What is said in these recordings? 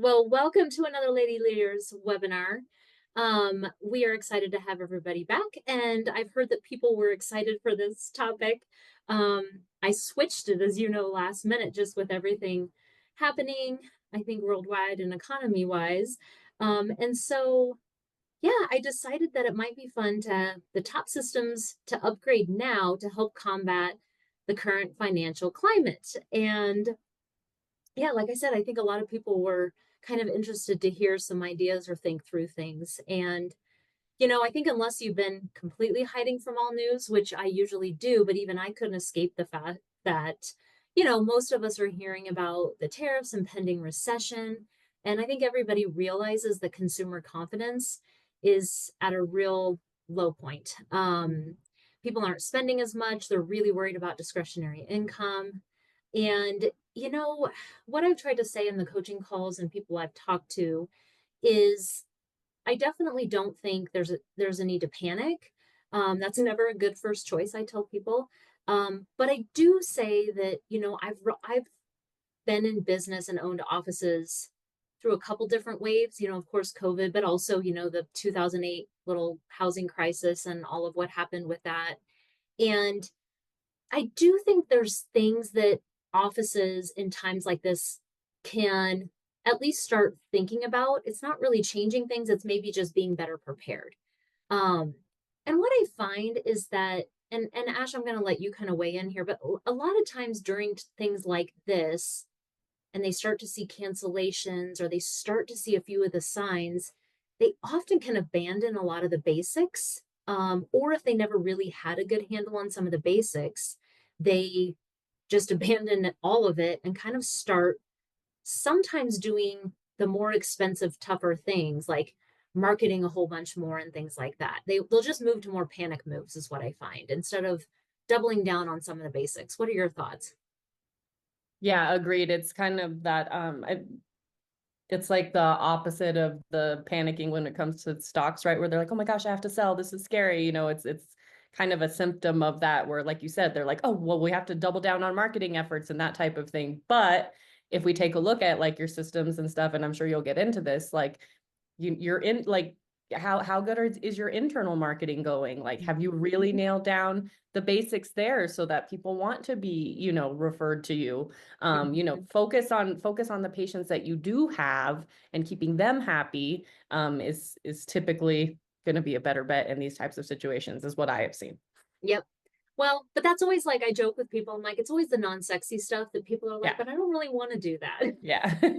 Well, welcome to another Lady Leaders webinar. We are excited to have everybody back, and I've heard that people were excited for this topic. I switched it, as you know, last minute, just with everything happening, I think, worldwide and economy-wise. And so, yeah, I decided that it might be fun to the top systems to upgrade now to help combat the current financial climate. And yeah, like I said, I think a lot of people were kind of interested to hear some ideas or think through things. And, I think unless you've been completely hiding from all news, which I usually do, but even I couldn't escape the fact that, most of us are hearing about the tariffs and pending recession. And I think everybody realizes that consumer confidence is at a real low point. People aren't spending as much. They're really worried about discretionary income. And, what I've tried to say in the coaching calls and people I've talked to is I definitely don't think there's a need to panic. That's never a good first choice, I tell people. But I do say that, I've been in business and owned offices through a couple different waves, of course, COVID, but also, the 2008 little housing crisis and all of what happened with that. And I do think there's things that offices in times like this can at least start thinking about. It's not really changing things, it's maybe just being better prepared. Um, and what I find is that, and Ash, I'm going to let you kind of weigh in here, but a lot of times during things like this, and they start to see cancellations or they start to see a few of the signs, they often can abandon a lot of the basics. Or if they never really had a good handle on some of the basics, they just abandon all of it and kind of start sometimes doing the more expensive, tougher things like marketing a whole bunch more and things like that. They'll just move to more panic moves, is what I find, instead of doubling down on some of the basics. What are your thoughts? Yeah, agreed. It's kind of that it's like the opposite of the panicking when it comes to stocks, right? Where they're like, "Oh my gosh, I have to sell. This is scary." It's kind of a symptom of that where, like you said, they're like, "Oh, well, we have to double down on marketing efforts and that type of thing." But if we take a look at like your systems and stuff, and I'm sure you'll get into this, like you're in like how good is your internal marketing going? Like, have you really nailed down the basics there so that people want to be, referred to you? Focus on the patients that you do have, and keeping them happy is typically going to be a better bet in these types of situations, is what I have seen. Yep. Well, but that's always like I joke with people. I'm like, it's always the non-sexy stuff that people are like, Yeah. but I don't really want to do that. Yeah. um,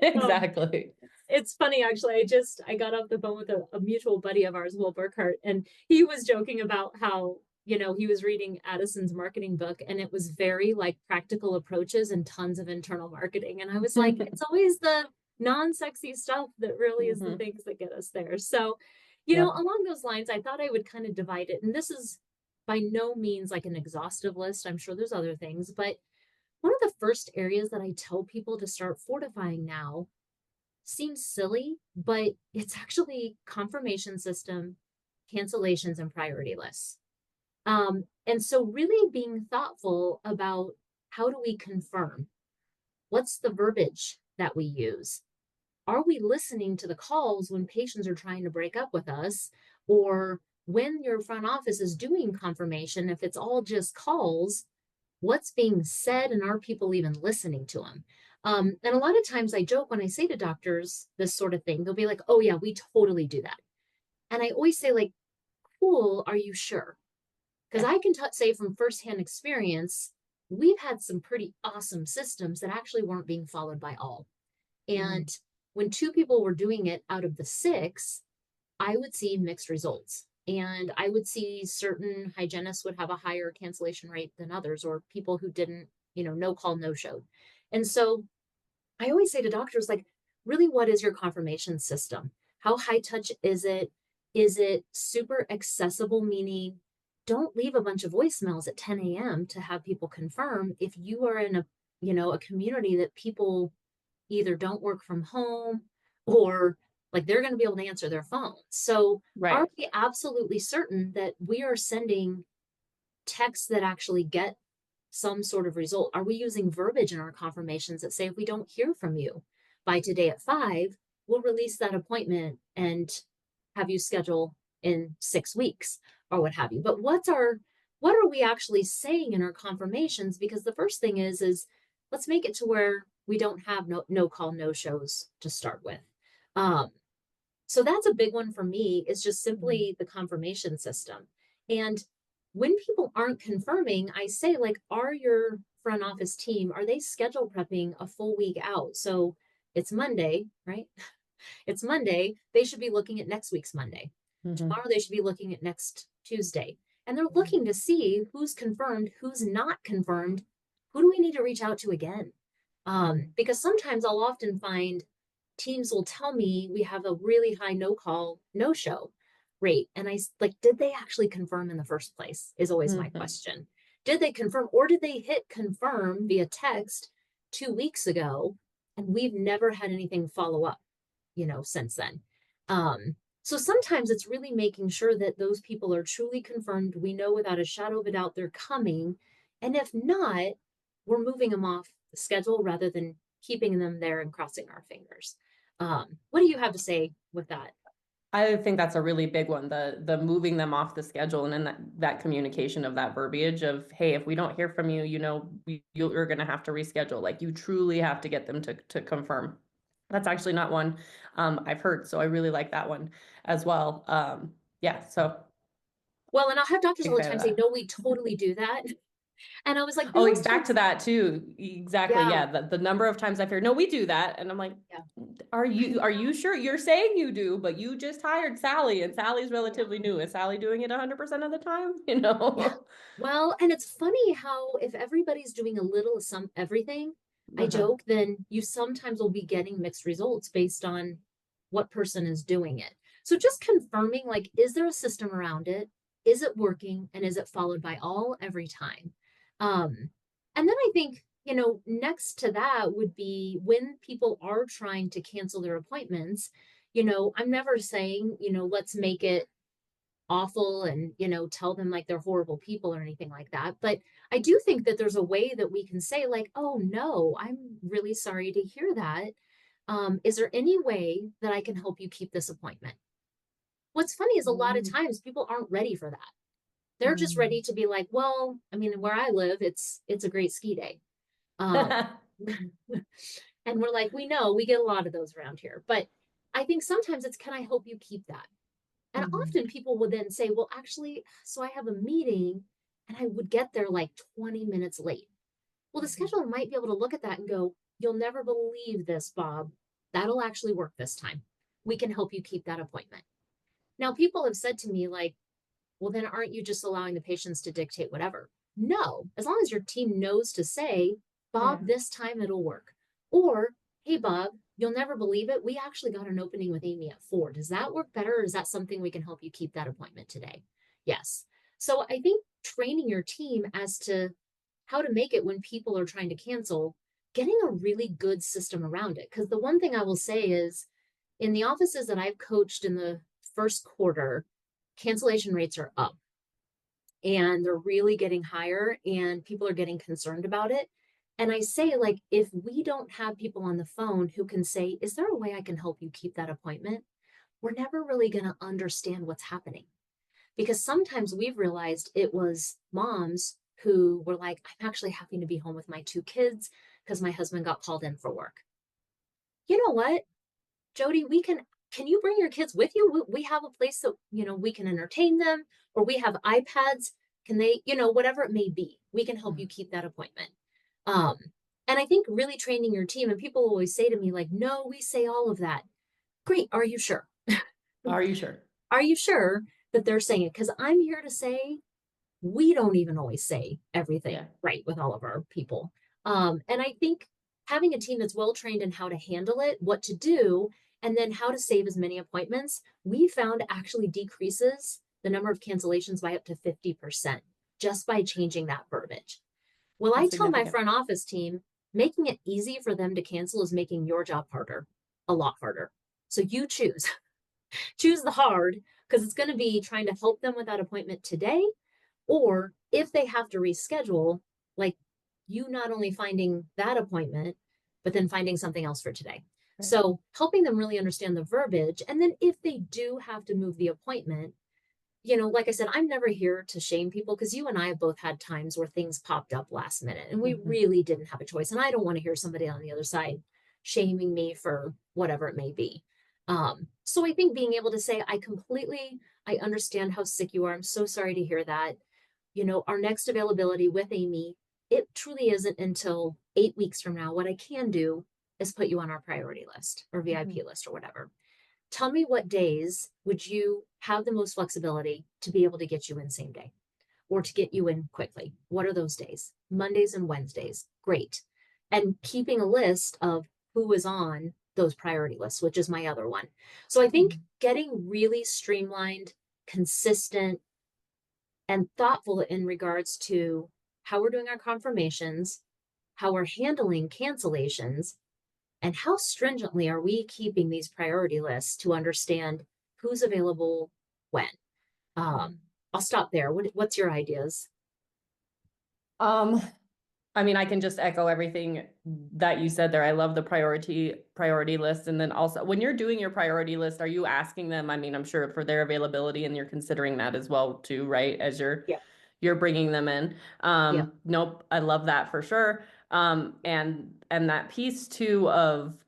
Exactly. it's funny actually. I got off the phone with a mutual buddy of ours, Will Burkhart, and he was joking about how he was reading Addison's marketing book, and it was very like practical approaches and tons of internal marketing. And I was like, it's always the non-sexy stuff that really is the Hmm. things that get us there. So, Yep. along those lines, I thought I would kind of divide it, and this is by no means like an exhaustive list. I'm sure there's other things, but one of the first areas that I tell people to start fortifying now seems silly, but it's actually confirmation system, cancellations, and priority lists. And so, really being thoughtful about how do we confirm? What's the verbiage that we use? Are we listening to the calls when patients are trying to break up with us? Or when your front office is doing confirmation, if it's all just calls, what's being said and are people even listening to them? And a lot of times I joke when I say to doctors this sort of thing, they'll be like, oh, yeah, we totally do that. And I always say, like, cool, are you sure? Because Yeah. I can say from firsthand experience, we've had some pretty awesome systems that actually weren't being followed by all. Mhm. And when two people were doing it out of the six, I would see mixed results. And I would see certain hygienists would have a higher cancellation rate than others, or people who didn't, no call, no show. And so I always say to doctors, like, really, what is your confirmation system? How high touch is it? Is it super accessible? Meaning, don't leave a bunch of voicemails at 10 a.m. to have people confirm if you are in a community that people either don't work from home or like they're going to be able to answer their phones. So, are Right. we absolutely certain that we are sending texts that actually get some sort of result? Are we using verbiage in our confirmations that say, if we don't hear from you, by today at 5, we'll release that appointment and have you schedule in 6 weeks or what have you. But what are we actually saying in our confirmations? Because the first thing is let's make it to where we don't have no call, no shows to start with. Um, so that's a big one for me, is just Mhm. simply the confirmation system. And when people aren't confirming, I say, like, are your front office team, are they schedule prepping a full week out? So it's Monday, right? It's Monday. They should be looking at next week's Monday. Mhm. Tomorrow they should be looking at next Tuesday. And they're Mhm. looking to see who's confirmed, who's not confirmed, who do we need to reach out to again? Mhm. Because sometimes I'll often find teams will tell me we have a really high no call, no show rate. And like, did they actually confirm in the first place? Is always my Mhm. question. Did they confirm, or did they hit confirm via text 2 weeks ago and we've never had anything follow up, since then? Um, so sometimes it's really making sure that those people are truly confirmed. We know without a shadow of a doubt they're coming. And if not, we're moving them off the schedule rather than keeping them there and crossing our fingers. What do you have to say with that? I think that's a really big one, the moving them off the schedule, and then that communication of that verbiage of, hey, if we don't hear from you, you're going to have to reschedule. Like, you truly have to get them to confirm. That's actually not one I've heard, so I really like that one as well. Yeah, so Well, and I'll have doctors all big the fan of time say, that. no, we totally do that. And I was like, Oh, those back to times, that too. Exactly. yeah, Yeah. The number of times I've heard, no, we do that. And I'm like, yeah, are you sure? You're saying you do, but you just hired Sally and Sally's relatively yeah. new. Is Sally doing it 100% of the time? Yeah. Well, and it's funny how if everybody's doing a little of some everything, I Uh-huh. joke, then you sometimes will be getting mixed results based on what person is doing it. So just confirming, like, is there a system around it? Is it working? And is it followed by all every time? Um, and then I think, next to that would be when people are trying to cancel their appointments, I'm never saying, let's make it awful and tell them like they're horrible people or anything like that, but I do think that there's a way that we can say, like, oh no, I'm really sorry to hear that. Is there any way that I can help you keep this appointment? What's funny is a lot of Mm. times people aren't ready for that. They're just Mm. ready to be like, well, I mean, where I live, it's a great ski day. um and we're like, we know we get a lot of those around here, but I think sometimes it's, can I help you keep that? And Mhm. often people would then say, well, actually, so I have a meeting and I would get there like 20 minutes late. Well, the Mhm. scheduler might be able to look at that and go, you'll never believe this, Bob. That'll actually work this time. We can help you keep that appointment. Now, people have said to me, like, well, then aren't you just allowing the patients to dictate whatever? No, as long as your team knows to say, Bob, Yeah. this time it'll work. Or, hey, Bob, you'll never believe it. We actually got an opening with Amy at 4. Does that work better? Or is that something we can help you keep that appointment today? Yes. So I think training your team as to how to make it when people are trying to cancel, getting a really good system around it. Because the one thing I will say is, in the offices that I've coached in the first quarter, cancellation rates are up and they're really getting higher and people are getting concerned about it. And I say, like, if we don't have people on the phone who can say, is there a way I can help you keep that appointment? We're never really going to understand what's happening, because sometimes we've realized it was moms who were like, I'm actually having to be home with my 2 kids because my husband got called in for work. You know what, Jody, can you bring your kids with you? We have a place that, we can entertain them, or we have iPads. Can they, whatever it may be, we can help you Mhm. keep that appointment. Um, and I think really training your team, and people always say to me, like, no, we say all of that. Great. Are you sure? Are you sure? Are you sure that they're saying it? Because I'm here to say we don't even always say everything Yeah. right with all of our people. And I think having a team that's well trained in how to handle it, what to do, and then how to save as many appointments, we found actually decreases the number of cancellations by up to 50% just by changing that verbiage. Well, I That's tell my significant. front office team, making it easy for them to cancel is making your job harder, a lot harder. So you choose, choose the hard, because it's going to be trying to help them with that appointment today, or if they have to reschedule, like, you not only finding that appointment, but then finding something else for today. Right. So helping them really understand the verbiage. And then if they do have to move the appointment, like I said, I'm never here to shame people because you and I have both had times where things popped up last minute and we Mhm. really didn't have a choice. And I don't want to hear somebody on the other side shaming me for whatever it may be. So I think being able to say, I understand how sick you are. I'm so sorry to hear that. Our next availability with Amy, it truly isn't until 8 weeks from now. What I can do is put you on our priority list or VIP Mhm. list or whatever. Tell me what days would you have the most flexibility to be able to get you in same day or to get you in quickly? What are those days? Mondays and Wednesdays. Great. And keeping a list of who is on those priority lists, which is my other one. So I think Mhm. getting really streamlined, consistent, and thoughtful in regards to how we're doing our confirmations, how we're handling cancellations, and how stringently are we keeping these priority lists to understand who's available when? Um, Mhm. I'll stop there. What's your ideas? Um, I mean, I can just echo everything that you said there. I love the priority list. And then also when you're doing your priority list, are you asking them, I mean, I'm sure for their availability and you're considering that as well too, right? As Yeah, you're bringing them in. yeah, Nope, I love that for sure. And that piece too of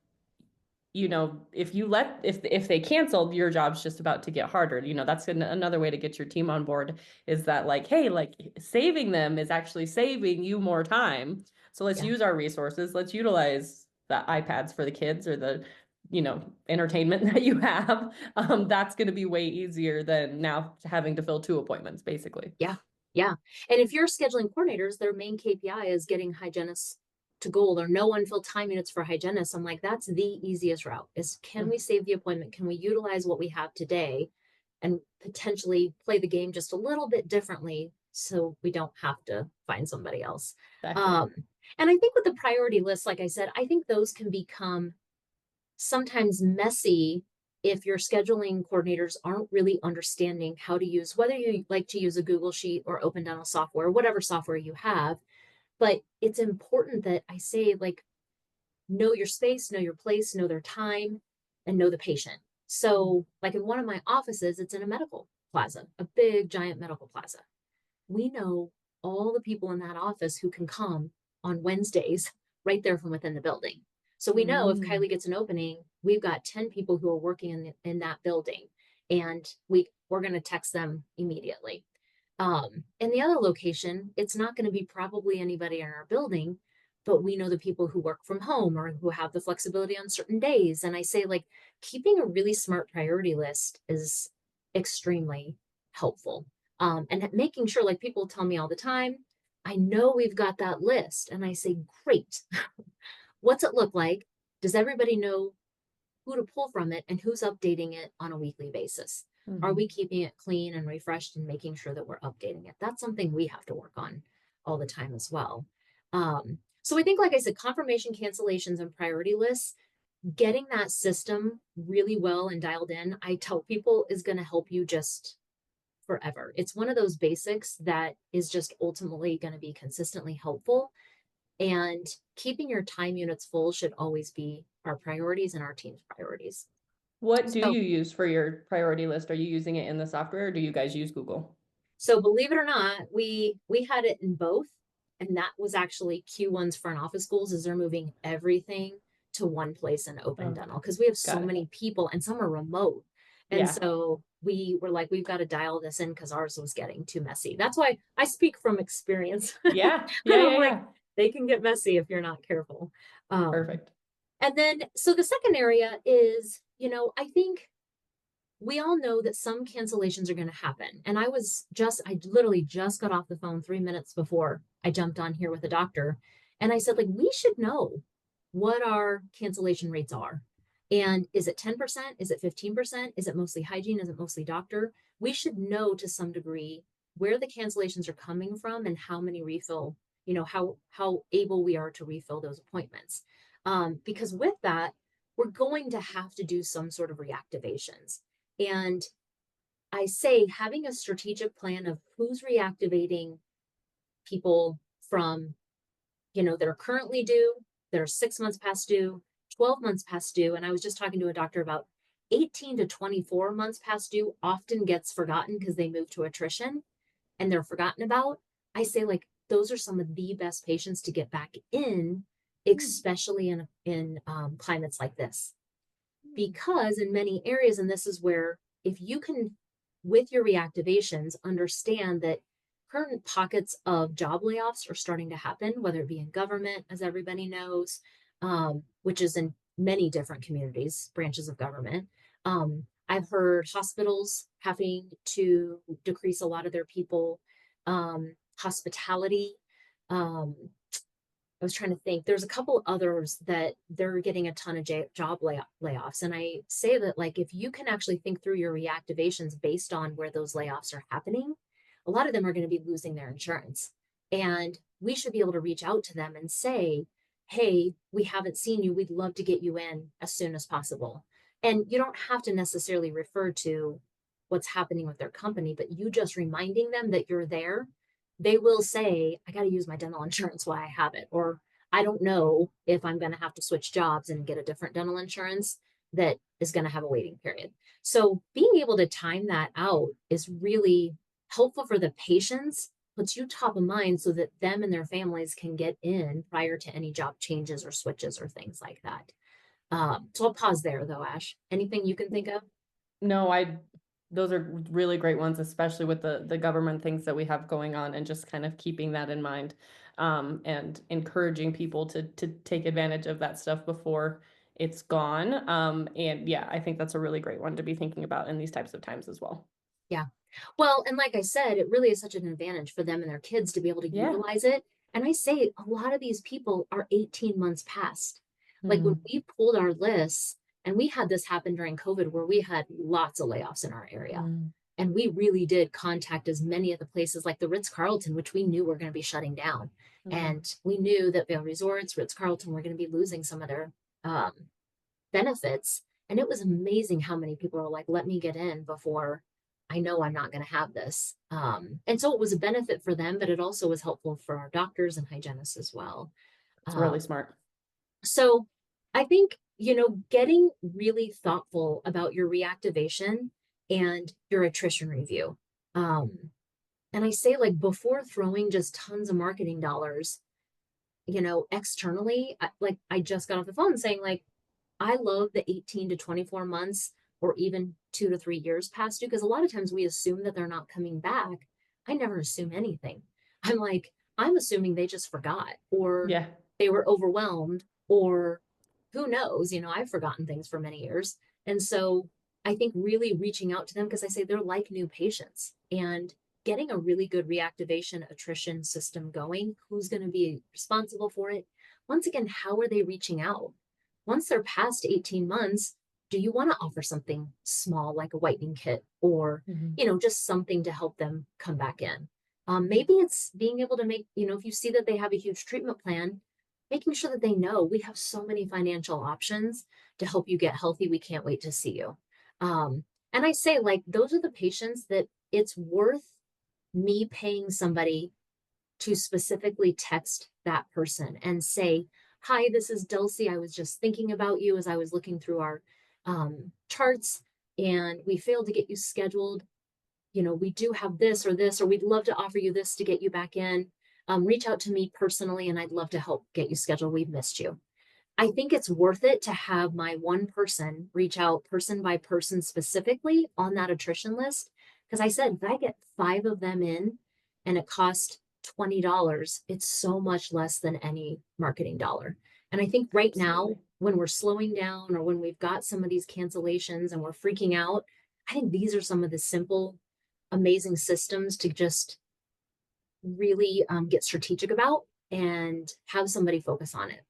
if you let if they canceled, your job's just about to get harder. That's another way to get your team on board is that like, hey, like saving them is actually saving you more time. So let's yeah, use our resources. Let's utilize the iPads for the kids or the entertainment that you have. That's going to be way easier than now having to fill two appointments, basically. yeah, yeah. And if you're scheduling coordinators, their main KPI is getting hygienists to goal or no unfilled time units for hygienists. I'm like, that's the easiest route is can we Mm, save the appointment? Can we utilize what we have today and potentially play the game just a little bit differently so we don't have to find somebody else? exactly. Um, and I think with the priority list, like I said, I think those can become sometimes messy if your scheduling coordinators aren't really understanding how to use, whether you like to use a Google Sheet or Open Dental software, whatever software you have. But it's important that I say, like, know your space, know your place, know their time, and know the patient. Mm, So, like in one of my offices, it's in a medical plaza, a big, giant medical plaza. We know all the people in that office who can come on Wednesdays right there from within the building. So we know if mm, Kylie gets an opening, we've got 10 people who are working in that building and we're going to text them immediately. In the other location, it's not going to be probably anybody in our building, but we know the people who work from home or who have the flexibility on certain days. And I say, like, keeping a really smart priority list is extremely helpful. And making sure, like, people tell me all the time, I know we've got that list. And I say, great. What's it look like? Does everybody know who to pull from it and who's updating it on a weekly basis? Are we mhm. keeping it clean and refreshed and making sure that we're updating it? That's something we have to work on all the time as well. So I think, like I said, confirmation cancellations and priority lists, getting that system really well and dialed in, I tell people is going to help you just forever. It's one of those basics that is just ultimately going to be consistently helpful. And keeping your time units full should always be our priorities and our team's priorities. What do So, you use for your priority list? Are you using it in the software or do you guys use Google? so believe it or not, we had it in both, and that was actually Q1's front office goals is they're moving everything to one place in open dental Okay, because we have so got it. many people and some are remote. And Yeah. so we were like, we've got to dial this in because ours was getting too messy. That's why I speak from experience. Yeah. And Yeah. I'm Yeah. like, Yeah. they can get messy if you're not careful. Um, Perfect. and then, so the second area is, I think we all know that some cancellations are going to happen. And I literally just got off the phone 3 minutes before I jumped on here with a doctor. And I said, like, we should know what our cancellation rates are. And is it 10%? Is it 15%? Is it mostly hygiene? Is it mostly doctor? We should know to some degree where the cancellations are coming from and how many refill, how able we are to refill those appointments. Because with that, we're going to have to do some sort of reactivations. And I say having a strategic plan of who's reactivating people from, that are currently due, that are 6 months past due, 12 months past due. And I was just talking to a doctor about 18 to 24 months past due often gets forgotten because they move to attrition and they're forgotten about. I say like those are some of the best patients to get back in, especially in climates like this, because in many areas, and this is where if you can, with your reactivations, understand that current pockets of job layoffs are starting to happen, whether it be in government, as everybody knows, which is in many different communities, branches of government. I've heard hospitals having to decrease a lot of their people, hospitality. Um, I was trying to think. There's a couple others that they're getting a ton of job layoffs. And I say that, like, if you can actually think through your reactivations based on where those layoffs are happening, a lot of them are going to be losing their insurance. And we should be able to reach out to them and say, hey, we haven't seen you. We'd love to get you in as soon as possible. And you don't have to necessarily refer to what's happening with their company, but you just reminding them that you're there, they will say, I got to use my dental insurance while I have it. Or I don't know if I'm going to have to switch jobs and get a different dental insurance that is going to have a waiting period. So being able to time that out is really helpful for the patients, puts you top of mind so that them and their families can get in prior to any job changes or switches or things like that. So I'll pause there though, Ash. Anything you can think of? No, I those are really great ones, especially with the government things that we have going on and just kind of keeping that in mind, and encouraging people to take advantage of that stuff before it's gone. And yeah, I think that's a really great one to be thinking about in these types of times as well. Yeah. Well, and like I said, it really is such an advantage for them and their kids to be able to Yeah. utilize it. And I say a lot of these people are 18 months past. Like when Mm, we pulled our lists, and we had this happen during COVID where we had lots of layoffs in our area. mm, And we really did contact as many of the places like the Ritz-Carlton, which we knew were going to be shutting down. mm. And we knew that Vail Resorts, Ritz-Carlton were going to be losing some of their um, benefits. And it was amazing how many people are like, let me get in before I know I'm not going to have this. And so it was a benefit for them, but it also was helpful for our doctors and hygienists as well. It's really Um, smart. so I think, getting really thoughtful about your reactivation and your attrition review. Um, and I say, like, before throwing just tons of marketing dollars, externally, like I just got off the phone saying, like, I love the 18 to 24 months or even 2 to 3 years past due because a lot of times we assume that they're not coming back. I never assume anything. I'm like, I'm assuming they just forgot or Yeah. they were overwhelmed or who knows, I've forgotten things for many years. And so I think really reaching out to them because I say they're like new patients and getting a really good reactivation attrition system going. Who's going to be responsible for it? Once again, how are they reaching out? Once they're past 18 months, do you want to offer something small like a whitening kit or, Mhm. just something to help them come back in? Maybe it's being able to make, if you see that they have a huge treatment plan, making sure that they know we have so many financial options to help you get healthy. We can't wait to see you. And I say, like, those are the patients that it's worth me paying somebody to specifically text that person and say, hi, this is Dulcie. I was just thinking about you as I was looking through our charts and we failed to get you scheduled. We do have this, or we'd love to offer you this to get you back in. Reach out to me personally and I'd love to help get you scheduled. We've missed you. I think it's worth it to have my one person reach out person by person specifically on that attrition list. Because I said, if I get 5 of them in and it costs $20, it's so much less than any marketing dollar. And I think right now, Absolutely. when we're slowing down or when we've got some of these cancellations and we're freaking out, I think these are some of the simple, amazing systems to just really get strategic about and have somebody focus on it.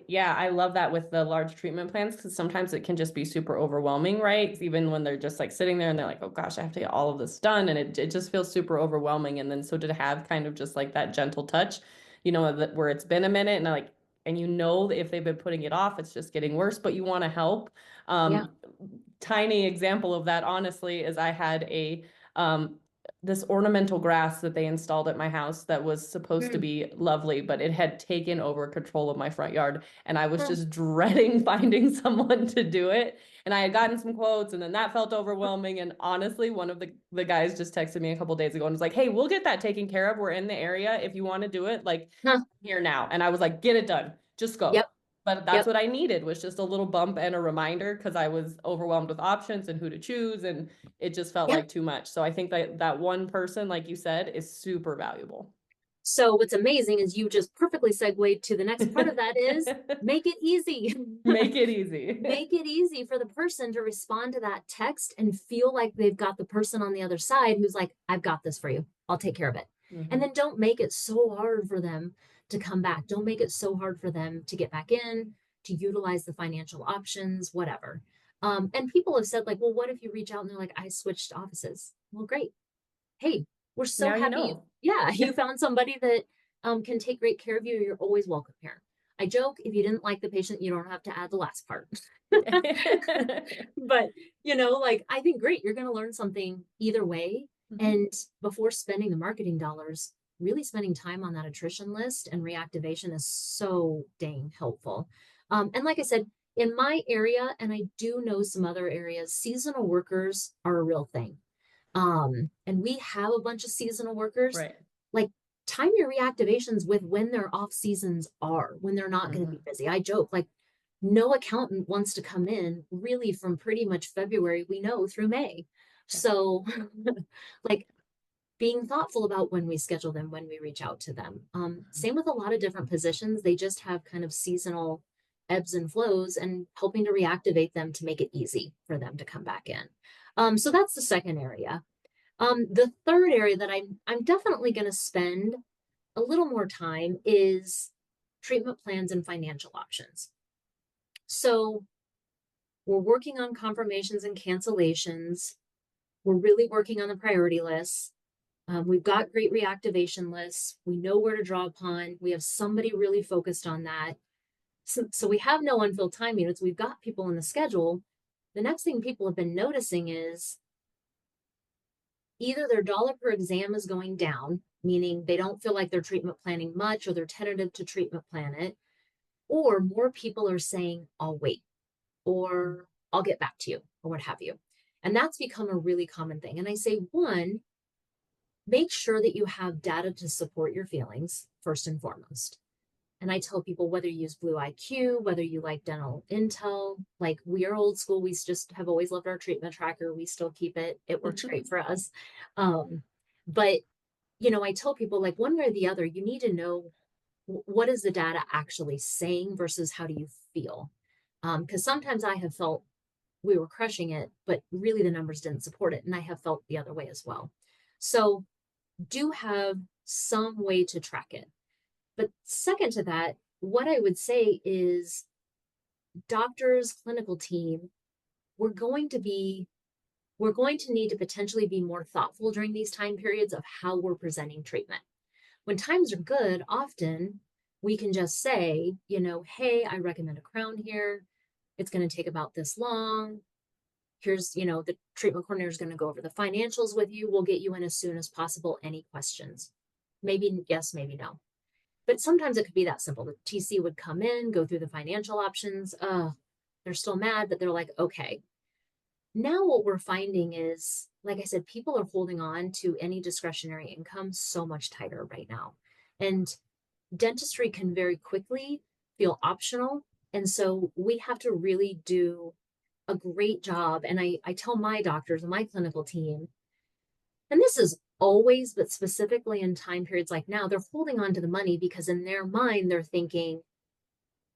Yeah, I love that with the large treatment plans because sometimes it can just be super overwhelming, right? Even when they're just like sitting there and they're like, oh gosh, I have to get all of this done. And it just feels super overwhelming. And then so to have kind of just like that gentle touch, that where it's been a minute and like, and that if they've been putting it off, it's just getting worse, but you want to help. Yeah. Tiny example of that, honestly, is I had um, this ornamental grass that they installed at my house that was supposed to Mm. be lovely, but it had taken over control of my front yard. And I was Mm. just dreading finding someone to do it. And I had gotten some quotes, and then that felt overwhelming. And honestly, one of the guys just texted me a couple days ago and was like, "Hey, we'll get that taken care of. We're in the area. If you want to do it, like Huh. here now." And I was like, "Get it done. Just Yep. go." But that's Yep. what I needed, was just a little bump and a reminder, because I was overwhelmed with options and who to choose, and it just felt Yep. like too much. So I think that that one person, like you said, is super valuable. So what's amazing is you just perfectly segued to the next part of that is make it easy. Make it easy. Make it easy for the person to respond to that text and feel like they've got the person on the other side who's like, I've got this for you. I'll take care of it. And Mhm. then don't make it so hard for them to come back. Don't make it so hard for them to get back in, to utilize the financial options, whatever. And people have said, like, well, what if you reach out and they're like, I switched offices? Well, great. Hey, we're so Now you happy you, know. yeah, you found somebody that can take great care of you. You're always welcome here. I joke, if you didn't like the patient, you don't have to add the last part. But, like, I think great, you're going to learn something either way. Mhm. And before spending the marketing dollars, really spending time on that attrition list and reactivation is so dang helpful. And like I said, in my area, and I do know some other areas, seasonal workers are a real thing. And we have a bunch of seasonal workers. Right. Like, time your reactivations with when their off seasons are, when they're not going to be Mhm. busy. I joke, like, no accountant wants to come in really from pretty much February, we know, through May. Yeah. So, like, being thoughtful about when we schedule them, when we reach out to them. Same with a lot of different positions. They just have kind of seasonal ebbs and flows, and helping to reactivate them to make it easy for them to come back in. So that's the second area. The third area that I'm definitely going to spend a little more time is treatment plans and financial options. So we're working on confirmations and cancellations. We're really working on the priority lists. We've got great reactivation lists. We know where to draw upon. We have somebody really focused on that. So we have no unfilled time units. We've got people in the schedule. The next thing people have been noticing is either their dollar per exam is going down, meaning they don't feel like they're treatment planning much, or they're tentative to treatment plan it, or more people are saying, I'll wait, or I'll get back to you, or what have you. And that's become a really common thing. And I say, one, make sure that you have data to support your feelings first and foremost. And I tell people, whether you use Blue IQ, whether you like dental intel, like, we are old school. We just have always loved our treatment tracker. We still keep it. It works great for us. Um, but I tell people, like, one way or the other, you need to know what is the data actually saying versus how do you feel? Because sometimes I have felt we were crushing it, but really the numbers didn't support it. And I have felt the other way as well. So do have some way to track it. But second to that, what I would say is, doctors, clinical team, we're going to be we're going to need to potentially be more thoughtful during these time periods of how we're presenting treatment. When times are good, often we can just say, hey, I recommend a crown here. It's going to take about this long. Here's, the treatment coordinator is going to go over the financials with you. We'll get you in as soon as possible. Any questions? Maybe yes, maybe no. But sometimes it could be that simple. The TC would come in, go through the financial options. They're still mad, but they're like, okay. Now what we're finding is, like I said, people are holding on to any discretionary income so much tighter right now. And dentistry can very quickly feel optional. And so we have to really do a great job. And I tell my doctors and my clinical team, and this is always, but specifically in time periods like now, they're holding on to the money because in their mind, they're thinking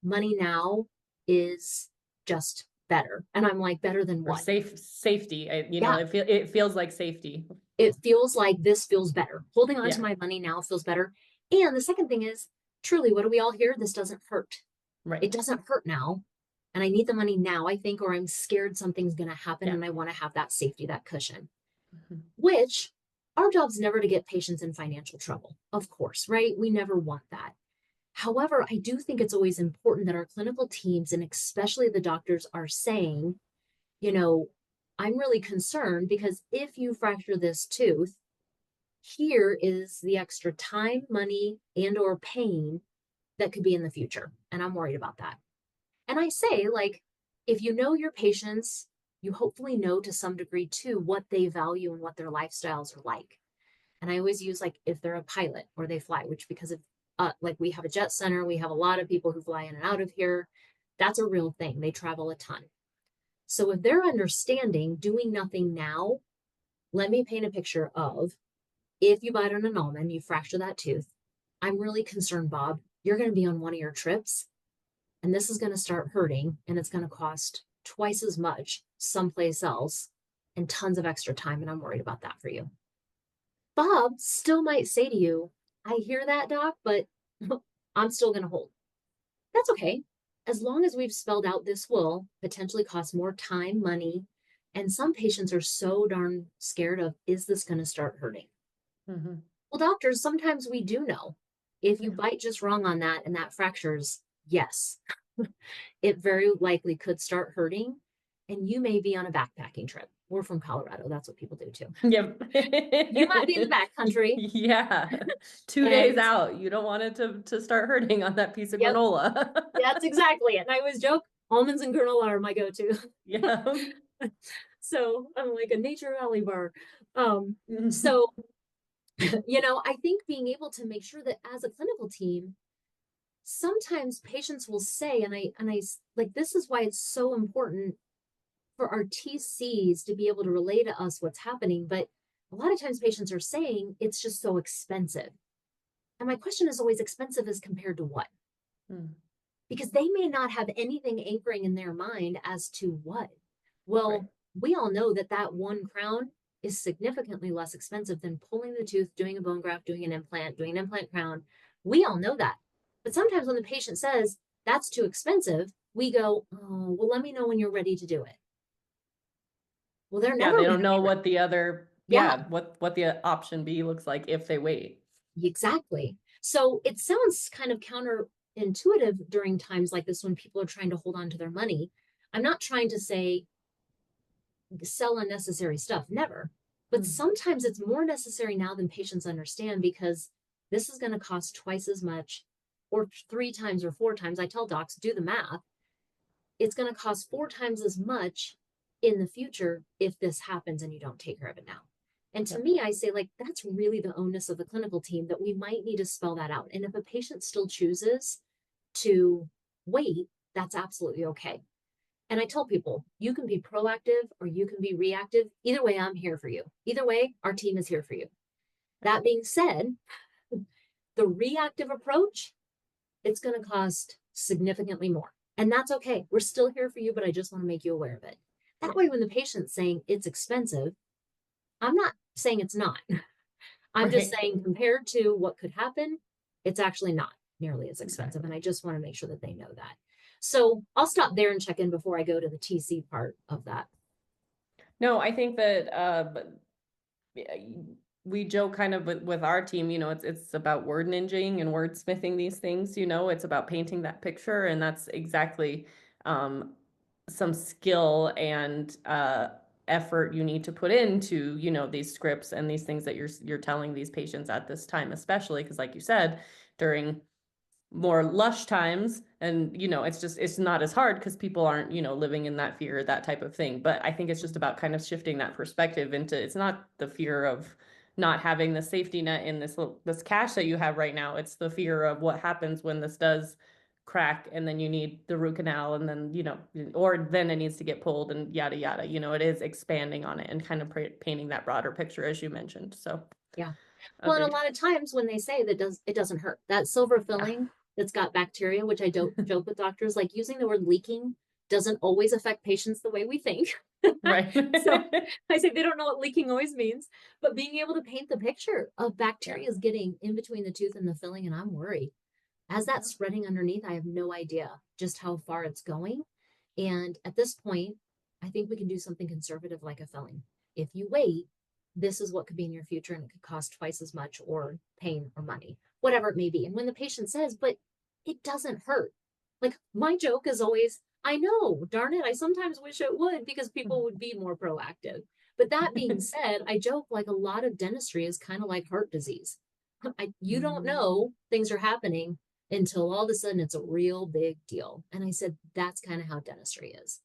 money now is just better. And I'm like, better than Or what? safety. Yeah, It feels like safety. it feels like this feels better. Holding on to Yeah. my money now feels better. And the second thing is, truly, what do we all hear? This doesn't hurt. Right. It doesn't hurt now. And I need the money now, I think, or I'm scared something's going to happen Yeah. and I want to have that safety, that cushion, Mhm. which our job's never to get patients in financial trouble, of course, right? We never want that. However, I do think it's always important that our clinical teams, and especially the doctors, are saying, you know, I'm really concerned because if you fracture this tooth, Here is the extra time, money, and or pain that could be in the future. And I'm worried about that. And I say, like, if you know your patients, you hopefully know to some degree too what they value and what their lifestyles are like. And I always use like if they're a pilot or they fly, which because of like we have a jet center, we have a lot of people who fly in and out of here. That's a real thing. They travel a ton. So if they're understanding doing nothing now, let me paint a picture of if you bite on an almond, you fracture that tooth. I'm really concerned, Bob. You're going to be on one of your trips and this is going to start hurting and it's going to cost twice as much someplace else and tons of extra time. And I'm worried about that for you. Bob still might say to you, I hear that, doc, but I'm still going to hold. That's okay. As long as we've spelled out this will potentially cost more time, money, and some patients are so darn scared of, is this going to start hurting? Mhm. Well, doctors, sometimes we do know. If you Yeah. bite just wrong on that and that fractures, yes, it very likely could start hurting. And you may be on a backpacking trip. We're from Colorado. That's what people do too. Yep. You might be in the back country. Yeah. 2 days And out, you don't want it to start hurting on that piece of yep, granola. that's exactly it. And I always joke, almonds and granola are my go-to. Yeah. So I'm like a Nature Valley bar. Mhm. So, I think being able to make sure that as a clinical team, sometimes patients will say, and I like, this is why it's so important for our TCs to be able to relay to us what's happening. But a lot of times patients are saying it's just so expensive. And my question is always expensive as compared to what? Mm. Because they may not have anything anchoring in their mind as to what. Right. Well, we all know that that one crown is significantly less expensive than pulling the tooth, doing a bone graft, doing an implant crown. We all know that. But sometimes when the patient says that's too expensive, we go, oh, well, let me know when you're ready to do it. Well, they're Yeah, never they going don't to be know ready. what the other Yeah, yeah, what the option B looks like if they wait. exactly. So it sounds kind of counterintuitive during times like this when people are trying to hold on to their money. I'm not trying to say sell unnecessary stuff, never. But Mm. sometimes it's more necessary now than patients understand because this is going to cost twice as much or three times or four times. I tell docs, do the math. It's going to cost four times as much in the future if this happens and you don't take care of it now. And to Yep. me, I say, like, that's really the onus of the clinical team that we might need to spell that out. And if a patient still chooses to wait, that's absolutely okay. And I tell people, you can be proactive or you can be reactive. Either way, I'm here for you. Either way, our team is here for you. That being said, the reactive approach, it's going to cost significantly more. And that's okay. We're still here for you, but I just want to make you aware of it. That Yeah. way, when the patient's saying it's expensive, I'm not saying it's not. I'm just Right. saying compared to what could happen, it's actually not nearly as expensive. And Exactly. I just want to make sure that they know that. So I'll stop there and check in before I go to the TC part of that. No, I think that yeah, we joke kind of with our team, it's about word ninjing and wordsmithing these things, it's about painting that picture, and that's exactly um some skill and effort you need to put into, these scripts and these things that you're telling these patients at this time, especially because like you said, during more lush times and it's not as hard because people aren't living in that fear, that type of thing. But I think it's just about kind of shifting that perspective into, it's not the fear of not having the safety net in this cash that you have right now. It's the fear of what happens when this does crack and then you need the root canal and then or then it needs to get pulled and yada yada. It is expanding on it and kind of painting that broader picture as you mentioned. So Yeah. Well, and a agreed. lot of times when they say that it doesn't hurt. That silver Yeah. filling that's got bacteria, which I don't joke with doctors, like using the word leaking doesn't always affect patients the way we think. Right. So I say they don't know what leaking always means, but being able to paint the picture of Yeah. bacteria is getting in between the tooth and the filling, and I'm worried. As that's spreading underneath, I have no idea just how far it's going. And at this point, I think we can do something conservative like a filling. If you wait, this is what could be in your future and it could cost twice as much or pain or money, whatever it may be. And when the patient says, but it doesn't hurt, like my joke is always, I know, darn it, I sometimes wish it would because people would be more proactive. But that being said, I joke like a lot of dentistry is kind of like heart disease. You don't Mhm. know things are happening until all of a sudden it's a real big deal. And I said, that's kind of how dentistry is.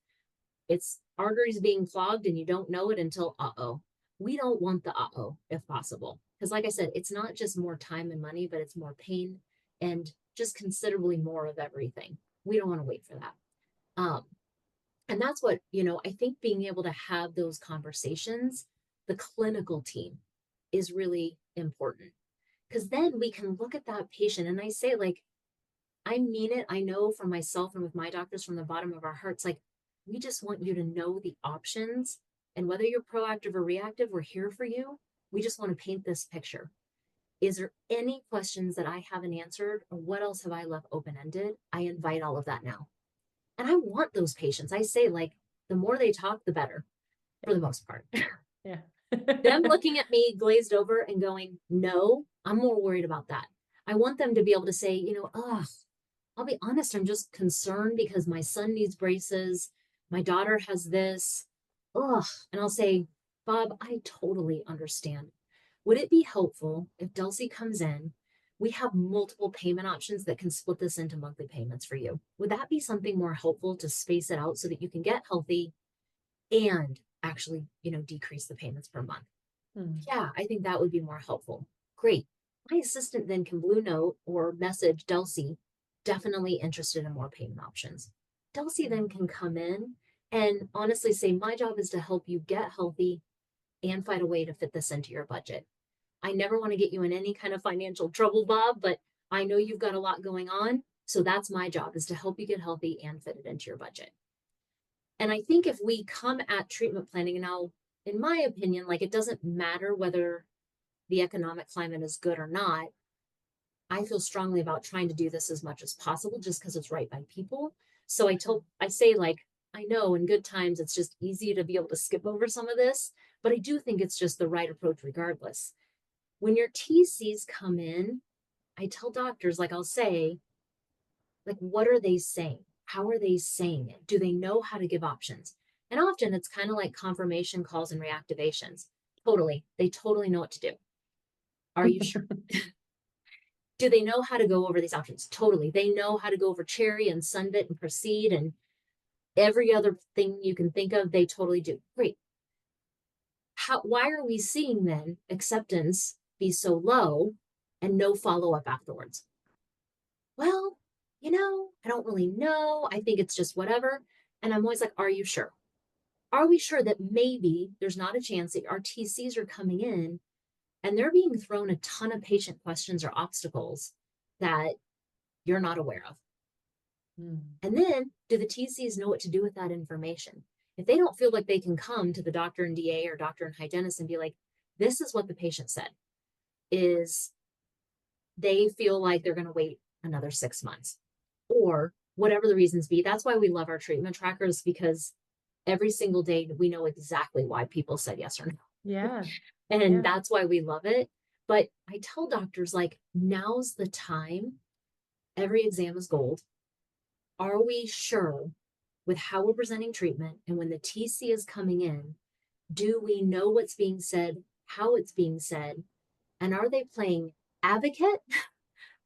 It's arteries being clogged and you don't know it until uh-oh. We don't want the uh-oh if possible. Because like I said, it's not just more time and money, but it's more pain and just considerably more of everything. We don't want to wait for that. Um, and that's what, I think being able to have those conversations, the clinical team is really important. Because then we can look at that patient and I say, like, I mean it. I know for myself and with my doctors from the bottom of our hearts, like, we just want you to know the options. And whether you're proactive or reactive, we're here for you. We just want to paint this picture. Is there any questions that I haven't answered? Or what else have I left open ended? I invite all of that now. And I want those patients. I say, like, the more they talk, the better for the most part. Yeah. Them looking at me glazed over and going, no, I'm more worried about that. I want them to be able to say, oh, I'll be honest, I'm just concerned because my son needs braces. My daughter has this. Ugh. And I'll say, Bob, I totally understand. Would it be helpful if Dulcie comes in? We have multiple payment options that can split this into monthly payments for you. Would that be something more helpful to space it out so that you can get healthy and actually, decrease the payments per month? Mm. Yeah, I think that would be more helpful. Great. My assistant then can blue note or message Dulcie, definitely interested in more payment options. Dulcie then can come in and honestly say, my job is to help you get healthy and find a way to fit this into your budget. I never want to get you in any kind of financial trouble, Bob, but I know you've got a lot going on. So that's my job, is to help you get healthy and fit it into your budget. And I think if we come at treatment planning now, in my opinion, like, it doesn't matter whether the economic climate is good or not. I feel strongly about trying to do this as much as possible just because it's right by people. So I say, like, I know in good times it's just easy to be able to skip over some of this, but I do think it's just the right approach regardless. When your TCs come in, I tell doctors, like, I'll say, like, what are they saying? How are they saying it? Do they know how to give options? And often it's kind of like confirmation calls and reactivations. Totally. They totally know what to do. Are you sure? Do they know how to go over these options? Totally. They know how to go over cherry and sunbit and proceed and every other thing you can think of. They totally do. Great. Why are we seeing then acceptance be so low and no follow up afterwards? Well, I don't really know. I think it's just whatever. And I'm always like, are you sure? Are we sure that maybe there's not a chance that our TCs are coming in and they're being thrown a ton of patient questions or obstacles that you're not aware of? Mm. And then do the TCs know what to do with that information? If they don't feel like they can come to the doctor and DA or doctor and hygienist and be like, this is what the patient said, is they feel like they're going to wait another 6 months or whatever the reasons be. That's why we love our treatment trackers, because every single day we know exactly why people said yes or no. Yeah. And Yeah. that's why we love it. But I tell doctors, like, now's the time. Every exam is gold. Are we sure with how we're presenting treatment? And when the TC is coming in, do we know what's being said, how it's being said? And are they playing advocate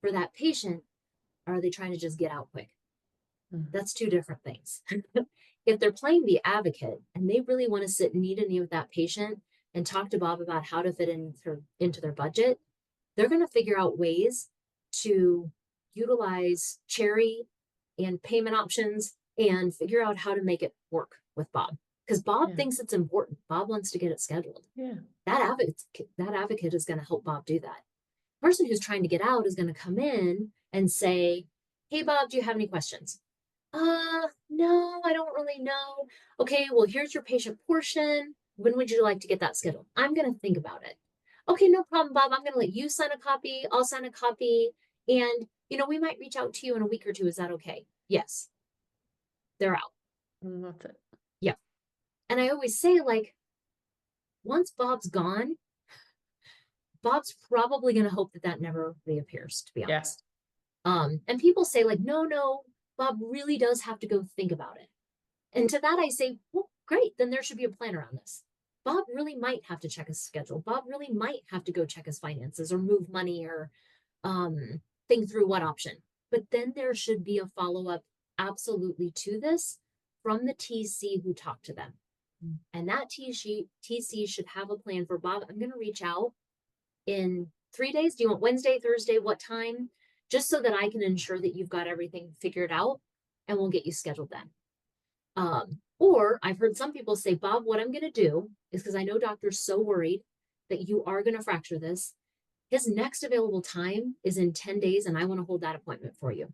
for that patient? Or are they trying to just get out quick? Mm. That's two different things. If they're playing the advocate and they really want to sit knee to knee with that patient and talk to Bob about how to fit into their budget, they're going to figure out ways to utilize Cherry and payment options and figure out how to make it work with Bob. Because Bob Yeah. thinks it's important. Bob wants to get it scheduled. Yeah. That advocate is going to help Bob do that. The person who's trying to get out is going to come in and say, hey, Bob, do you have any questions? No, I don't really know. Okay, well, here's your patient portion. When would you like to get that scheduled? I'm going to think about it. Okay, no problem, Bob. I'm going to let you sign a copy. I'll sign a copy. And, we might reach out to you in a week or two. Is that okay? Yes, they're out. That's it. Yeah. And I always say, like, once Bob's gone, Bob's probably going to hope that that never reappears, to be Yeah. honest. And people say, like, no, Bob really does have to go think about it. And to that, I say, well, great. Then there should be a plan around this. Bob really might have to check his schedule. Bob really might have to go check his finances or move money or think through what option. But then there should be a follow up absolutely to this from the TC who talked to them. And that TC should have a plan for Bob. I'm going to reach out in 3 days. Do you want Wednesday, Thursday? What time? Just so that I can ensure that you've got everything figured out and we'll get you scheduled then. Or I've heard some people say, Bob, what I'm going to do is because I know doctor's so worried that you are going to fracture this. His next available time is in 10 days, and I want to hold that appointment for you.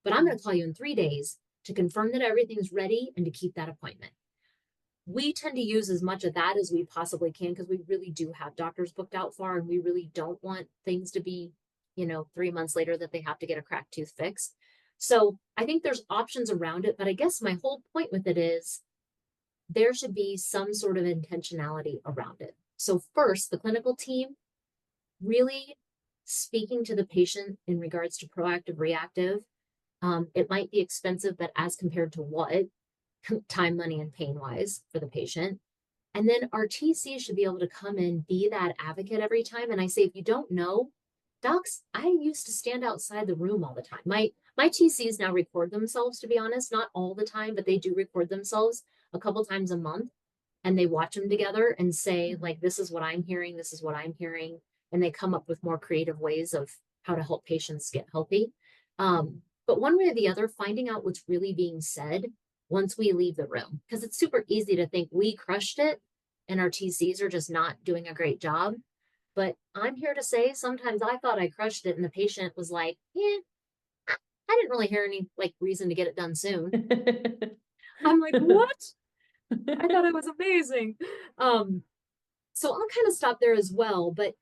But I'm going to call you in 3 days to confirm that everything's ready and to keep that appointment. We tend to use as much of that as we possibly can because we really do have doctors booked out far and we really don't want things to be, 3 months later that they have to get a cracked tooth fixed. So I think there's options around it, but I guess my whole point with it is there should be some sort of intentionality around it. So first, the clinical team really speaking to the patient in regards to proactive, reactive. It might be expensive, but as compared to what? Time, money, and pain wise for the patient. And then our TC should be able to come in, be that advocate every time. And I say, if you don't know, docs, I used to stand outside the room all the time. My TCs now record themselves, to be honest, not all the time, but they do record themselves a couple times a month and they watch them together and say, like, this is what I'm hearing, this is what I'm hearing. And they come up with more creative ways of how to help patients get healthy. But one way or the other, finding out what's really being said once we leave the room, because it's super easy to think we crushed it and our TCs are just not doing a great job. But I'm here to say sometimes I thought I crushed it and the patient was like, yeah, I didn't really hear any like reason to get it done soon. I'm like, what? I thought it was amazing. So I'll kind of stop there as well. But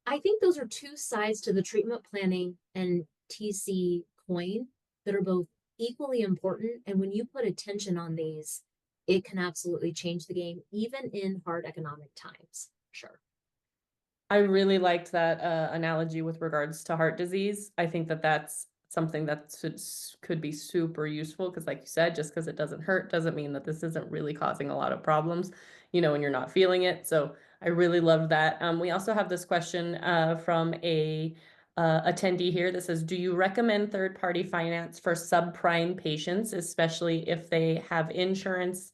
I think those are two sides to the treatment planning and TC coin that are both equally important. And when you put attention on these, it can absolutely change the game, even in hard economic times. Sure. I really liked that analogy with regards to heart disease. I think that that's something that could be super useful because, like you said, just because it doesn't hurt doesn't mean that this isn't really causing a lot of problems, and you're not feeling it. So I really love that. We also have this question from a attendee here that says, do you recommend third-party finance for subprime patients, especially if they have insurance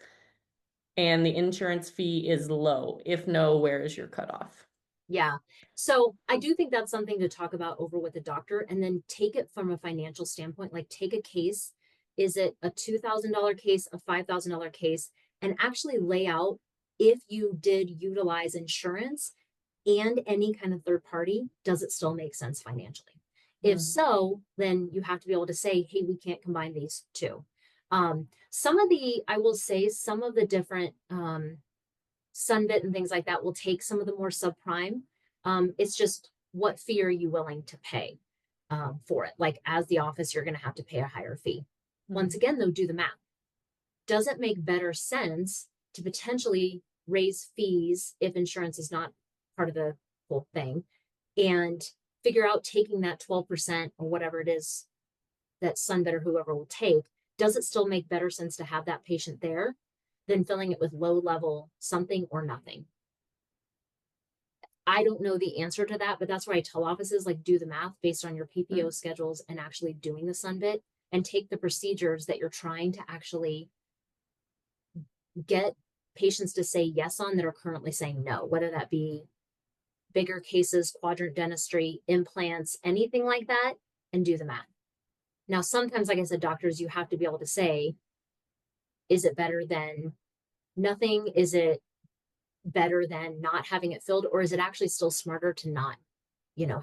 and the insurance fee is low? If no, where is your cutoff? Yeah. So I do think that's something to talk about over with the doctor and then take it from a financial standpoint. Like take a case. Is it a $2,000 case, a $5,000 case? And actually lay out if you did utilize insurance and any kind of third party, does it still make sense financially? If so, then you have to be able to say, hey, we can't combine these two. I will say some of the different Sunbit and things like that will take some of the more subprime. It's just what fee are you willing to pay for it? Like as the office, you're going to have to pay a higher fee. Once again, though, do the math. Does it make better sense to potentially raise fees if insurance is not part of the whole thing and figure out taking that 12% or whatever it is that Sunbit or whoever will take? Does it still make better sense to have that patient there than filling it with low level something or nothing? I don't know the answer to that, but that's where I tell offices like do the math based on your PPO schedules and actually doing the Sunbit and take the procedures that you're trying to actually get patients to say yes on that are currently saying no, whether that be bigger cases, quadrant dentistry, implants, anything like that, and do the math. Now, sometimes, like I said, doctors, you have to be able to say, is it better than nothing? Is it better than not having it filled? Or is it actually still smarter to not,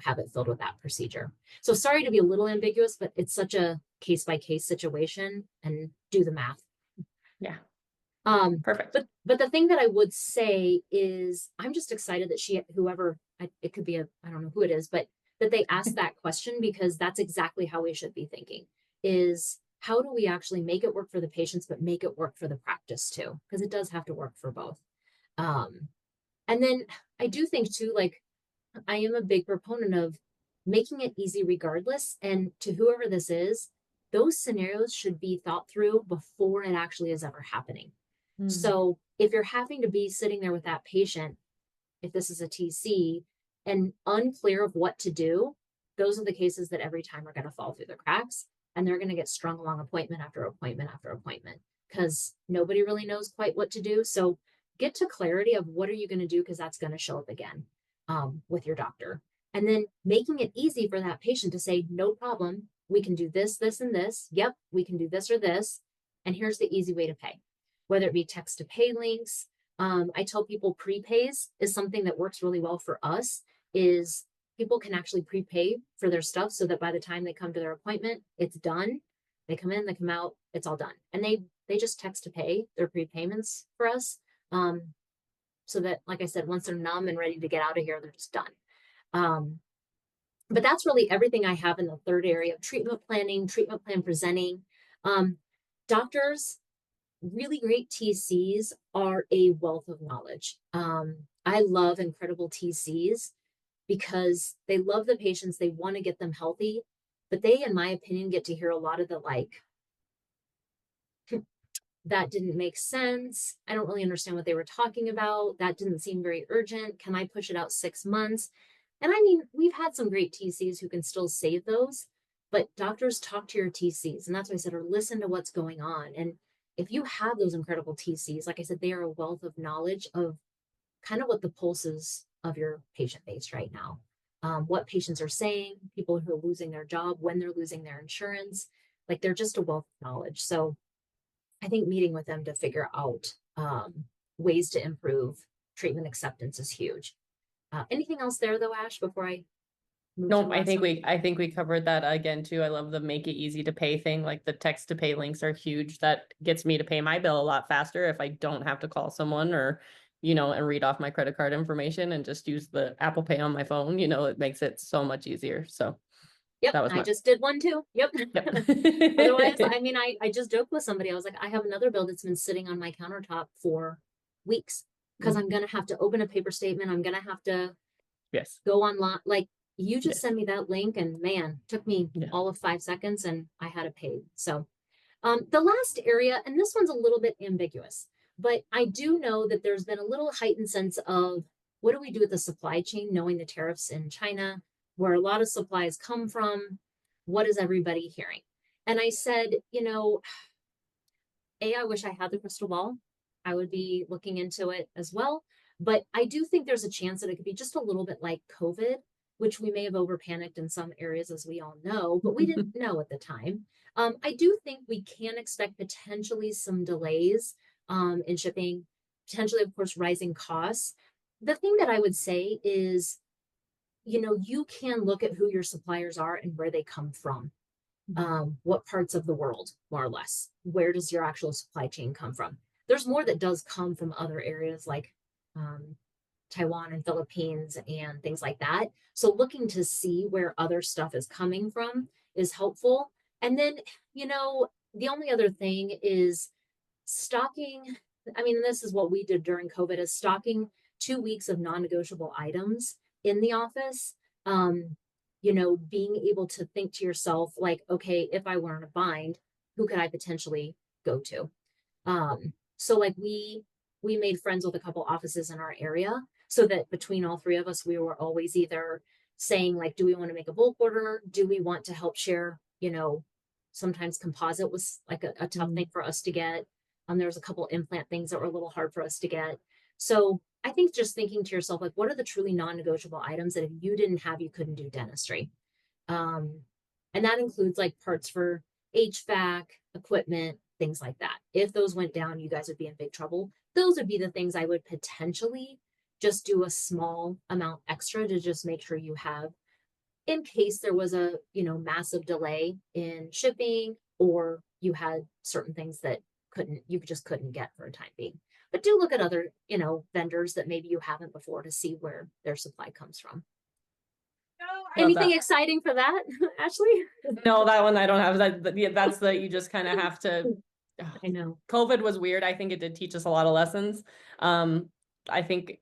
have it filled with that procedure? So sorry to be a little ambiguous, but it's such a case by case situation and do the math. Yeah, But perfect. the thing that I would say is I'm just excited that whoever it could be I don't know who it is, but that they asked that question because that's exactly how we should be thinking is how do we actually make it work for the patients, but make it work for the practice too? Because it does have to work for both. Um, and then I do think too, like I am a big proponent of making it easy regardless. And to whoever this is, those scenarios should be thought through before it actually is ever happening. Mm. So if you're having to be sitting there with that patient, if this is a TC, and unclear of what to do, those are the cases that every time are going to fall through the cracks, and they're going to get strung along appointment after appointment after appointment because nobody really knows quite what to do. So get to clarity of what are you going to do, because that's going to show up again with your doctor. And then making it easy for that patient to say, no problem, we can do this, this, and this. Yep, we can do this or this. And here's the easy way to pay, whether it be text to pay links. I tell people prepays is something that works really well for us. Is people can actually prepay for their stuff so that by the time they come to their appointment, it's done. They come in, they come out, it's all done, and they just text to pay their prepayments for us. Um, so that, like I said, once they're numb and ready to get out of here, they're just done. Um, but that's really everything I have in the third area of treatment planning, treatment plan presenting. Um, Doctors, really great TCs are a wealth of knowledge. I love incredible TCs because they love the patients, they want to get them healthy, but they, in my opinion, get to hear a lot of the like, that didn't make sense. I don't really understand what they were talking about. That didn't seem very urgent. Can I push it out 6 months? And I mean, we've had some great TCs who can still save those, but doctors, talk to your TCs. And that's why I said, or listen to what's going on. And if you have those incredible TCs, like I said, they are a wealth of knowledge of kind of what the pulse is of your patient base right now. What patients are saying, people who are losing their job, when they're losing their insurance, like they're just a wealth of knowledge. So I think meeting with them to figure out ways to improve treatment acceptance is huge. Anything else there though, Ash, before I move to Nope, the last one? I think we covered that again too. I love the make it easy to pay thing. Like the text to pay links are huge. That gets me to pay my bill a lot faster if I don't have to call someone or, and read off my credit card information and just use the Apple Pay on my phone. It makes it so much easier. So Yep, that was I my, just did one too. Yep. yep. Otherwise, I mean, I just joked with somebody. I was like, I have another bill that's been sitting on my countertop for weeks because I'm gonna have to open a paper statement. I'm gonna have to Yes. go online. Like, you just Yes. send me that link, and man, took me Yeah. all of 5 seconds, and I had it paid. So the last area, and this one's a little bit ambiguous, but I do know that there's been a little heightened sense of what do we do with the supply chain, knowing the tariffs in China, where a lot of supplies come from. What is everybody hearing? And I said, I wish I had the crystal ball. I would be looking into it as well. But I do think there's a chance that it could be just a little bit like COVID, which we may have over panicked in some areas, as we all know, but we didn't know at the time. I do think we can expect potentially some delays in shipping, potentially, of course, rising costs. The thing that I would say is, you can look at who your suppliers are and where they come from. What parts of the world, more or less? Where does your actual supply chain come from? There's more that does come from other areas like um, Taiwan and Philippines and things like that. So looking to see where other stuff is coming from is helpful. And then, the only other thing is stocking. I mean, this is what we did during COVID, is stocking 2 weeks of non-negotiable items in the office. Um, Being able to think to yourself, like, okay, if I were in a bind, who could I potentially go to? So like we made friends with a couple offices in our area so that between all three of us, we were always either saying like, do we want to make a bulk order? Do we want to help share? Sometimes composite was like a tough thing for us to get. There was a couple implant things that were a little hard for us to get. So I think just thinking to yourself, like, what are the truly non-negotiable items that if you didn't have, you couldn't do dentistry? Um, and that includes like parts for HVAC, equipment, things like that. If those went down, you guys would be in big trouble. Those would be the things I would potentially just do a small amount extra to just make sure you have in case there was a, massive delay in shipping or you had certain things that you just couldn't get for a time being. But do look at other, vendors that maybe you haven't before to see where their supply comes from. Love Anything that. exciting for that, Ashley? No, that one I don't have. Yeah, that's the you just kind of have to. I know. COVID was weird. I think it did teach us a lot of lessons. Um, I think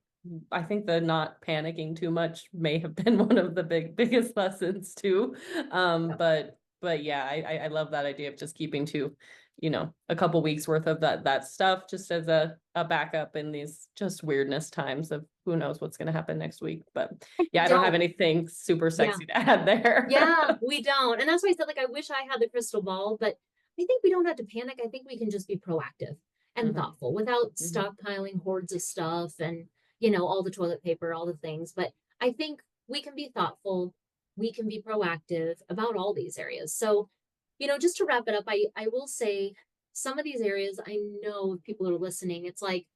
I think the not panicking too much may have been one of the biggest lessons too. Yep. But yeah, I love that idea of just keeping a couple weeks worth of that stuff just as a backup in these just weirdness times of who knows what's going to happen next week. But We yeah, I don't have don't. anything super Yeah. sexy to add Yeah, there. we don't. And that's why I said, like, I wish I had the crystal ball, but I think we don't have to panic. I think we can just be proactive and Hmm. thoughtful without Hmm. stockpiling hordes of stuff and, all the toilet paper, all the things. But I think we can be thoughtful. We can be proactive about all these areas. So, just to wrap it up, I will say some of these areas, I know if people are listening, it's like,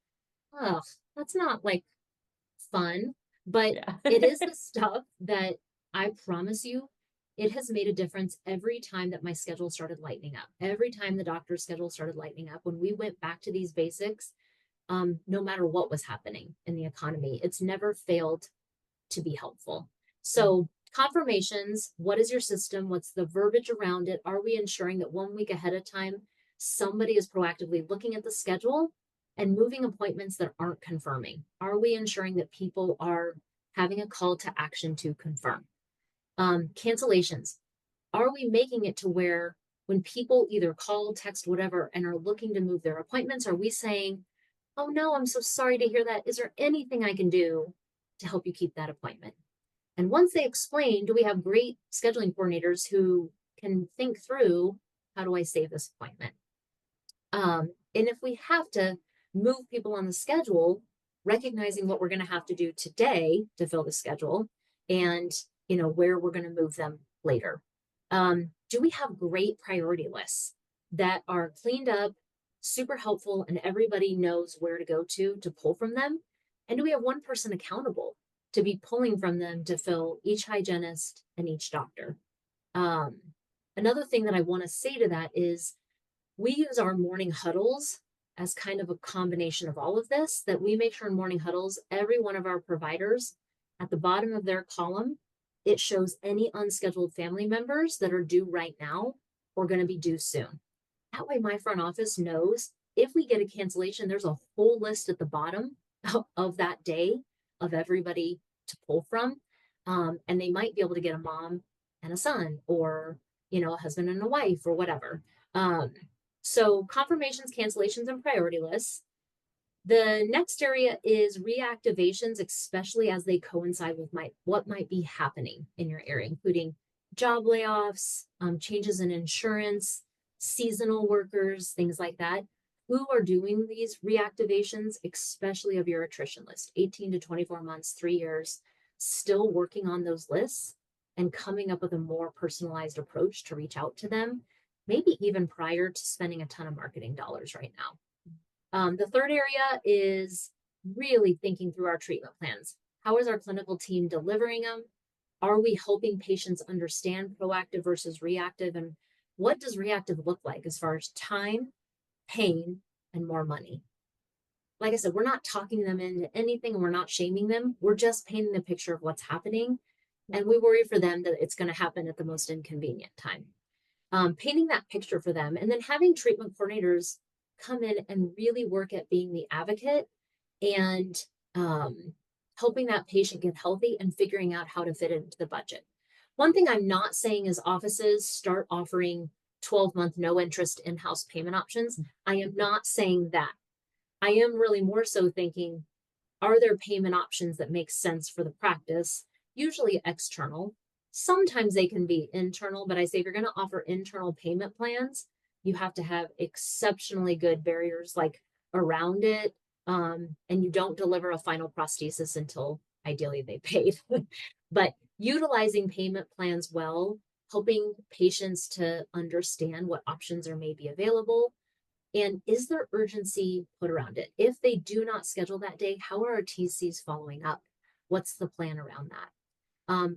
oh, that's not like fun, but Yeah. it is the stuff that I promise you, it has made a difference every time that my schedule started lightening up. Every time the doctor's schedule started lightening up, when we went back to these basics, no matter what was happening in the economy, it's never failed to be helpful. So, confirmations, what is your system? What's the verbiage around it? Are we ensuring that 1 week ahead of time, somebody is proactively looking at the schedule and moving appointments that aren't confirming? Are we ensuring that people are having a call to action to confirm? Cancellations, are we making it to where when people either call, text, whatever, and are looking to move their appointments, are we saying, oh no, I'm so sorry to hear that. Is there anything I can do to help you keep that appointment? And once they explain, do we have great scheduling coordinators who can think through, how do I save this appointment? And if we have to move people on the schedule, recognizing what we're going to have to do today to fill the schedule and, where we're going to move them later. Do we have great priority lists that are cleaned up, super helpful, and everybody knows where to go to pull from them? And do we have one person accountable to be pulling from them to fill each hygienist and each doctor? Um, Another thing that I want to say to that is we use our morning huddles as kind of a combination of all of this, that we make sure in morning huddles, every one of our providers at the bottom of their column, it shows any unscheduled family members that are due right now or going to be due soon. That way, my front office knows if we get a cancellation, there's a whole list at the bottom of that day of everybody to pull from. And they might be able to get a mom and a son, or, a husband and a wife, or whatever. So confirmations, cancellations, and priority lists. The next area is reactivations, especially as they coincide with what might be happening in your area, including job layoffs, changes in insurance, seasonal workers, things like that. Who are doing these reactivations, especially of your attrition list, 18 to 24 months, 3 years, still working on those lists and coming up with a more personalized approach to reach out to them, maybe even prior to spending a ton of marketing dollars right now. The third area is really thinking through our treatment plans. How is our clinical team delivering them? Are we helping patients understand proactive versus reactive? And what does reactive look like as far as time, pain, and more money? Like I said, we're not talking them into anything and we're not shaming them. We're just painting a picture of what's happening. And we worry for them that it's going to happen at the most inconvenient time. Painting that picture for them, and then having treatment coordinators come in and really work at being the advocate and helping that patient get healthy and figuring out how to fit it into the budget. One thing I'm not saying is offices start offering 12-month no interest in-house payment options. I am not saying that. I am really more so thinking, are there payment options that make sense for the practice? Usually external. Sometimes they can be internal, but I say if you're going to offer internal payment plans, you have to have exceptionally good barriers like around it. And you don't deliver a final prosthesis until ideally they paid. But utilizing payment plans well, helping patients to understand what options are maybe available, and is there urgency put around it? If they do not schedule that day, how are our TCs following up? What's the plan around that?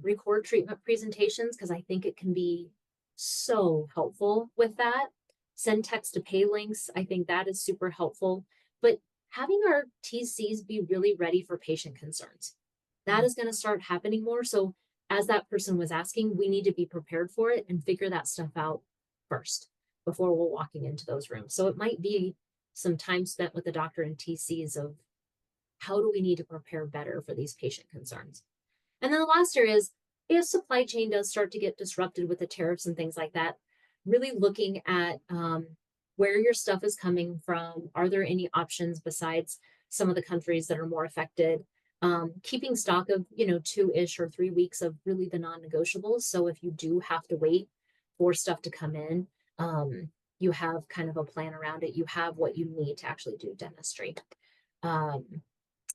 Record treatment presentations, because I think it can be so helpful with that. Send text to pay links. I think that is super helpful. But having our TCs be really ready for patient concerns, that is going to start happening more. So, as that person was asking, we need to be prepared for it and figure that stuff out first before we're walking into those rooms. So, it might be some time spent with the doctor and TCs of how do we need to prepare better for these patient concerns. And then the last area is if supply chain does start to get disrupted with the tariffs and things like that, really looking at where your stuff is coming from. Are there any options besides some of the countries that are more affected? Keeping stock of, 2-ish or 3 weeks of really the non-negotiables. So if you do have to wait for stuff to come in, you have kind of a plan around it. You have what you need to actually do dentistry. Um,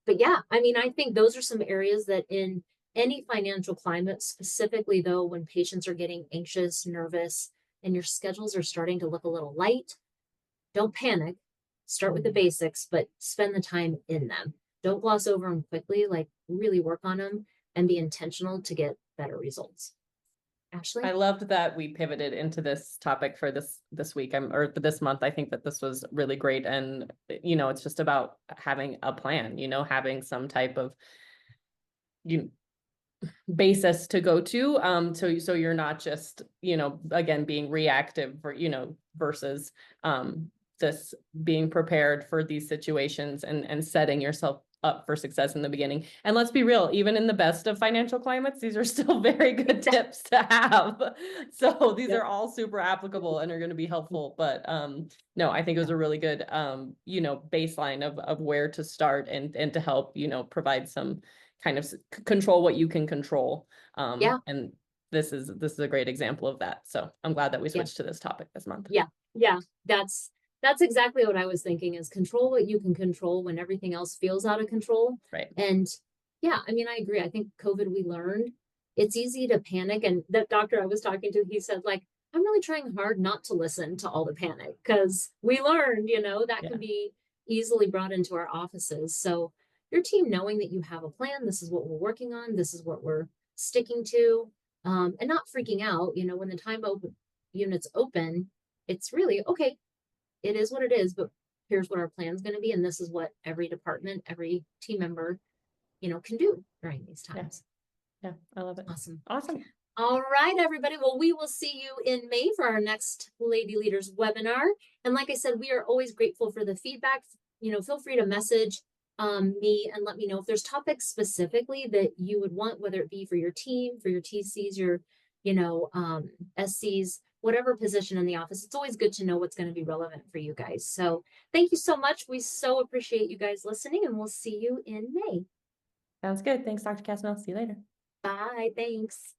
but yeah, I mean, I think those are some areas that in any financial climate, specifically though, when patients are getting anxious, nervous, and your schedules are starting to look a little light, don't panic. Start with the basics, but spend the time in them. Don't gloss over them quickly, like really work on them and be intentional to get better results. I Ashley? loved that we pivoted into this topic for this week, or this month. I think that this was really great, and it's just about having a plan, having some type of you basis to go to, so you're not just, again, being reactive, or versus this being prepared for these situations, and setting yourself up for success in the beginning. And let's be real, even in the best of financial climates, these are still very good tips to have. So these Yep. are all super applicable and are going to be helpful. But no, I think it was a really good baseline of where to start, and to help provide some kind of control what you can control. Yeah. And this is a great example of that. So I'm glad that we Yeah. switched to this topic this month. Yeah. Yeah. That's exactly what I was thinking, is control what you can control when everything else feels out of control. Right. And yeah, I mean, I agree. I think COVID, we learned it's easy to panic. And that doctor I was talking to, he said, like, I'm really trying hard not to listen to all the panic, because we learned, that Yeah. can be easily brought into our offices. So your team knowing that you have a plan, this is what we're working on, this is what we're sticking to, and not freaking out, when the time units open, it's really okay. It is what it is, but here's what our plan is going to be. And this is what every department, every team member, can do during these Yeah. times. Yeah. I love it. Awesome. Awesome. All right, everybody. Well, we will see you in May for our next Lady Leaders webinar. And like I said, we are always grateful for the feedback. Feel free to message me and let me know if there's topics specifically that you would want, whether it be for your team, for your TCs, your, SCs, whatever position in the office. It's always good to know what's going to be relevant for you guys. So thank you so much. We so appreciate you guys listening, and we'll see you in May. Sounds good. Thanks, Dr. Kassmel. See you later. Bye. Thanks.